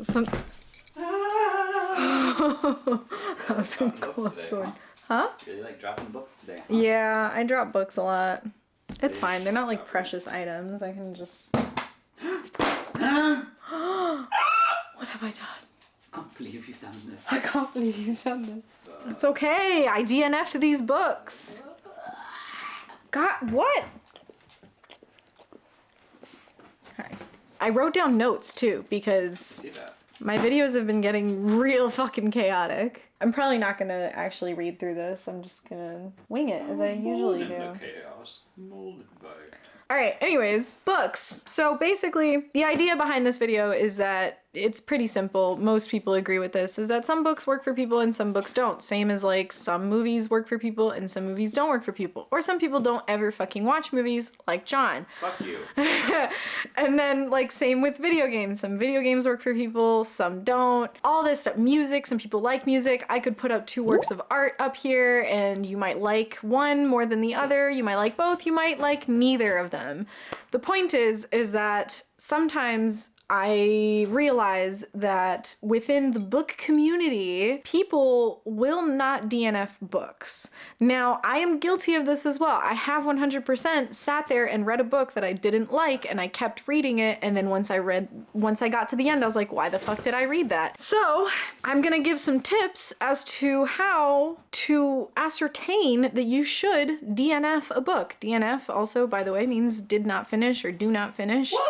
Some... That was a close one. Huh? Really like dropping books today. Huh? Yeah, I drop books a lot. It's fine. They're not like precious items. I can just... What have I done? I can't believe you've done this. I can't believe you've done this. It's okay. I DNF'd these books. God, what? Alright. I wrote down notes too because See that? my videos have been getting real fucking chaotic. I'm probably not gonna actually read through this. I'm just gonna wing it as I usually do. The chaos. Molded by. Alright, anyways, books. So basically, the idea behind this video is that it's pretty simple. Most people agree with this, is that some books work for people and some books don't. Same as like some movies work for people and some movies don't work for people. Or some people don't ever fucking watch movies, like John. Fuck you. And then like same with video games. Some video games work for people, some don't. All this stuff. Music, some people like music. I could put up 2 works of art up here and you might like one more than the other. You might like both. You might like neither of them. The point is that sometimes I realize that within the book community, people will not DNF books. Now, I am guilty of this as well. I have 100% sat there and read a book that I didn't like and I kept reading it, and then once I got to the end, I was like, why the fuck did I read that? So, I'm gonna give some tips as to how to ascertain that you should DNF a book. DNF also, by the way, means did not finish or do not finish. What?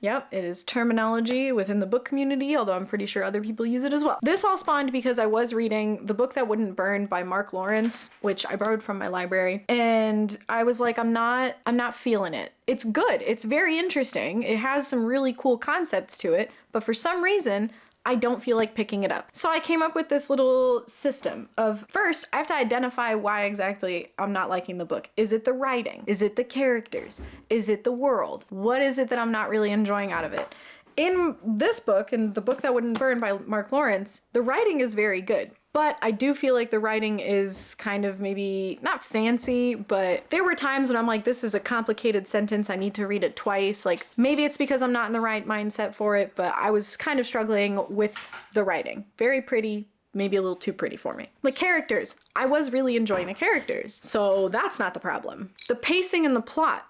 Yep, it is terminology within the book community, although I'm pretty sure other people use it as well. This all spawned because I was reading The Book That Wouldn't Burn by Mark Lawrence, which I borrowed from my library, and I was like, I'm not feeling it. It's good. It's very interesting. It has some really cool concepts to it, but for some reason, I don't feel like picking it up. So I came up with this little system of, first, I have to identify why exactly I'm not liking the book. Is it the writing? Is it the characters? Is it the world? What is it that I'm not really enjoying out of it? In this book, in The Book That Wouldn't Burn by Mark Lawrence, the writing is very good. But I do feel like the writing is kind of maybe not fancy, but there were times when I'm like, this is a complicated sentence. I need to read it twice. Like maybe it's because I'm not in the right mindset for it, but I was kind of struggling with the writing. Very pretty, maybe a little too pretty for me. The characters, I was really enjoying the characters. So that's not the problem. The pacing and the plot.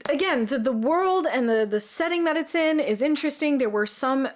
Again, the world and the setting that it's in is interesting. There were some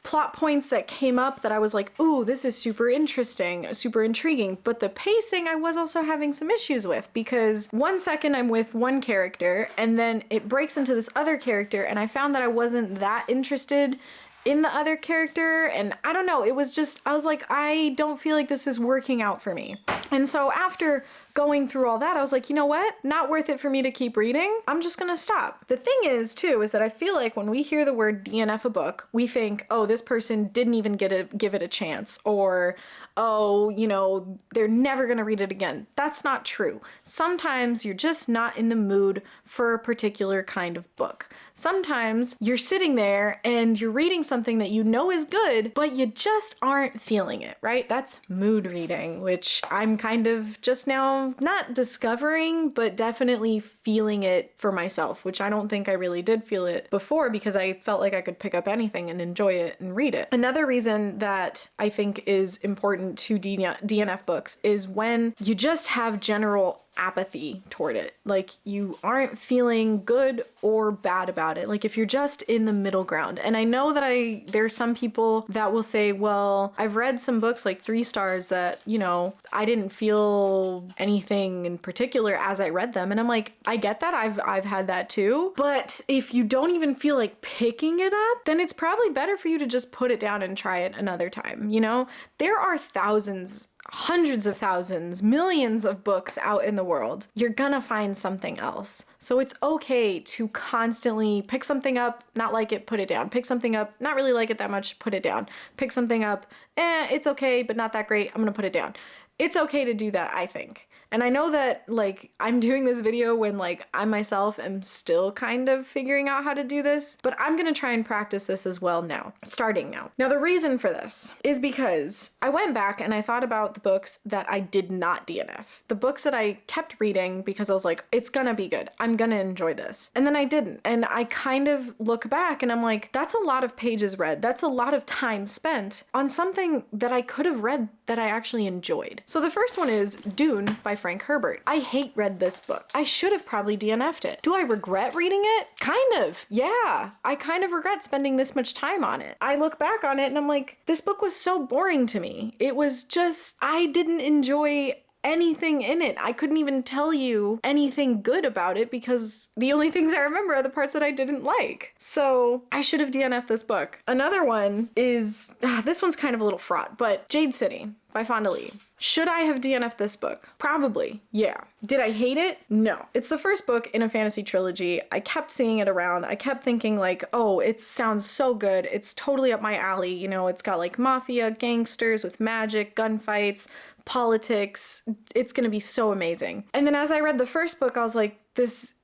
plot points that came up that I was like, ooh, this is super interesting, super intriguing. But the pacing I was also having some issues with, because 1 second I'm with one character and then it breaks into this other character and I found that I wasn't that interested in the other character, and I don't know, it was just, I was like, I don't feel like this is working out for me. And so after going through all that, I was like, you know what? Not worth it for me to keep reading. I'm just gonna stop. The thing is, too, is that I feel like when we hear the word DNF a book, we think, oh, this person didn't even give it a chance, or, oh, you know, they're never gonna read it again. That's not true. Sometimes you're just not in the mood for a particular kind of book. Sometimes you're sitting there and you're reading something that you know is good, but you just aren't feeling it, right? That's mood reading, which I'm kind of just now not discovering, but definitely feeling it for myself, which I don't think I really did feel it before because I felt like I could pick up anything and enjoy it and read it. Another reason that I think is important to DNF books is when you just have general apathy toward it. Like you aren't feeling good or bad about it. Like if you're just in the middle ground. And I know that there's some people that will say, well, I've read some books like 3 stars that, you know, I didn't feel anything in particular as I read them. And I'm like, I get that. I've had that too. But if you don't even feel like picking it up, then it's probably better for you to just put it down and try it another time. You know, there are thousands, hundreds of thousands, millions of books out in the world. You're gonna find something else. So it's okay to constantly pick something up, not like it, put it down. Pick something up, not really like it that much, put it down. Pick something up, it's okay, but not that great, I'm gonna put it down. It's okay to do that, I think. And I know that like I'm doing this video when like I myself am still kind of figuring out how to do this, but I'm gonna try and practice this as well now, starting now. Now the reason for this is because I went back and I thought about the books that I did not DNF. The books that I kept reading because I was like, it's gonna be good. I'm gonna enjoy this. And then I didn't. And I kind of look back and I'm like, that's a lot of pages read. That's a lot of time spent on something that I could have read that I actually enjoyed. So the first one is Dune by Frank Herbert. I hate read this book. I should have probably DNF'd it. Do I regret reading it? Kind of. Yeah. I kind of regret spending this much time on it. I look back on it and I'm like, this book was so boring to me. It was just, I didn't enjoy anything in it. I couldn't even tell you anything good about it because the only things I remember are the parts that I didn't like. So I should have DNF'd this book. Another one is, this one's kind of a little fraught, but Jade City by Fonda Lee. Should I have DNF'd this book? Probably, yeah. Did I hate it? No. It's the first book in a fantasy trilogy. I kept seeing it around. I kept thinking like, oh, it sounds so good. It's totally up my alley. You know, it's got like mafia, gangsters with magic, gunfights, politics. It's gonna be so amazing. And then as I read the first book, I was like, this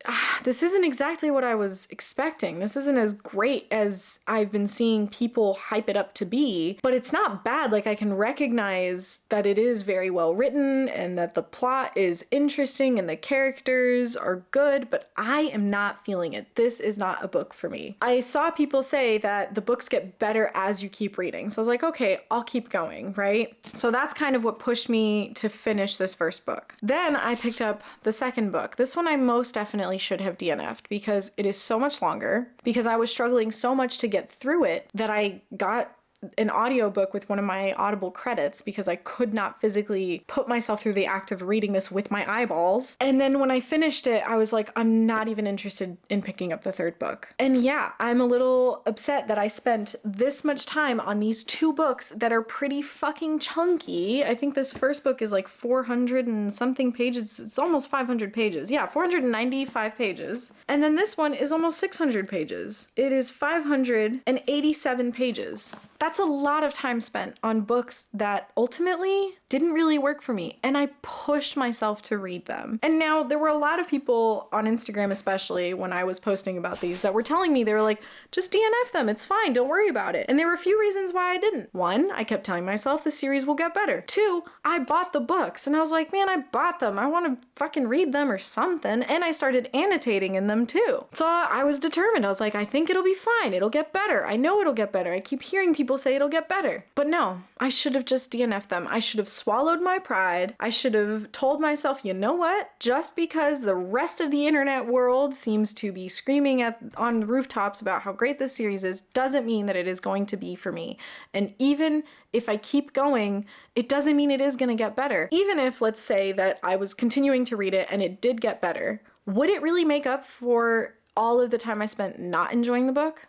isn't exactly what I was expecting. This isn't as great as I've been seeing people hype it up to be, but it's not bad. Like I can recognize that it is very well written and that the plot is interesting and the characters are good, but I am not feeling it. This is not a book for me. I saw people say that the books get better as you keep reading. So I was like, okay, I'll keep going, right? So that's kind of what pushed me to finish this first book. Then I picked up the second book. This one I most definitely should have DNF'd because it is so much longer, because I was struggling so much to get through it that I got an audiobook with one of my Audible credits because I could not physically put myself through the act of reading this with my eyeballs. And then when I finished it, I was like, I'm not even interested in picking up the third book. And yeah, I'm a little upset that I spent this much time on these two books that are pretty fucking chunky. I think this first book is like 400 and something pages. It's almost 500 pages. Yeah, 495 pages. And then this one is almost 600 pages. It is 587 pages. That's a lot of time spent on books that ultimately didn't really work for me, and I pushed myself to read them. And now there were a lot of people on Instagram, especially when I was posting about these, that were telling me, they were like, just DNF them, it's fine, don't worry about it. And there were a few reasons why I didn't. One, I kept telling myself the series will get better. Two, I bought the books and I was like, man, I bought them, I want to fucking read them or something. And I started annotating in them too. So I was determined. I was like, I think it'll be fine, it'll get better, I know it'll get better. I keep hearing people say it'll get better. But no, I should have just DNF'd them. I should have swallowed my pride. I should have told myself, you know what? Just because the rest of the internet world seems to be screaming on the rooftops about how great this series is, doesn't mean that it is going to be for me. And even if I keep going, it doesn't mean it is going to get better. Even if, let's say that I was continuing to read it and it did get better, would it really make up for all of the time I spent not enjoying the book?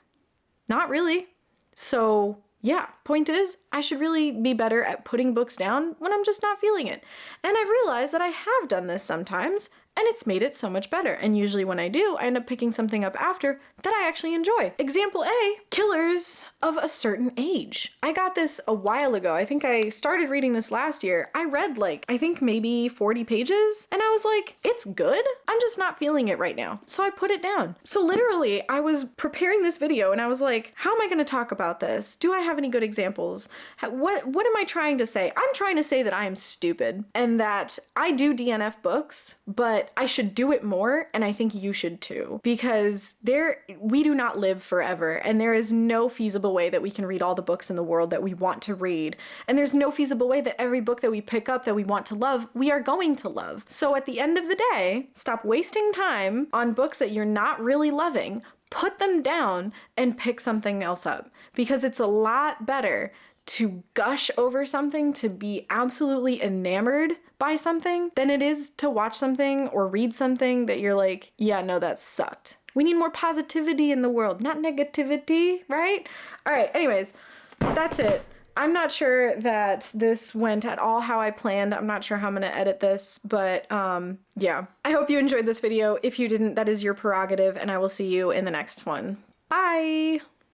Not really. So yeah, point is, I should really be better at putting books down when I'm just not feeling it. And I've realized that I have done this sometimes, and it's made it so much better. And usually when I do, I end up picking something up after that I actually enjoy. Example A, Killers of a Certain Age. I got this a while ago. I think I started reading this last year. I read like, I think maybe 40 pages, and I was like, it's good. I'm just not feeling it right now. So I put it down. So literally, I was preparing this video and I was like, how am I gonna talk about this? Do I have any good examples? What am I trying to say? I'm trying to say that I am stupid and that I do DNF books, but I should do it more, and I think you should too, because we do not live forever, and there is no feasible way that we can read all the books in the world that we want to read, and there's no feasible way that every book that we pick up that we want to love, we are going to love. So at the end of the day, stop wasting time on books that you're not really loving, put them down, and pick something else up, because it's a lot better to gush over something, to be absolutely enamored by something, than it is to watch something or read something that you're like, yeah, no, that sucked. We need more positivity in the world, not negativity, right? All right, anyways, that's it. I'm not sure that this went at all how I planned. I'm not sure how I'm gonna edit this, but yeah. I hope you enjoyed this video. If you didn't, that is your prerogative, and I will see you in the next one. Bye!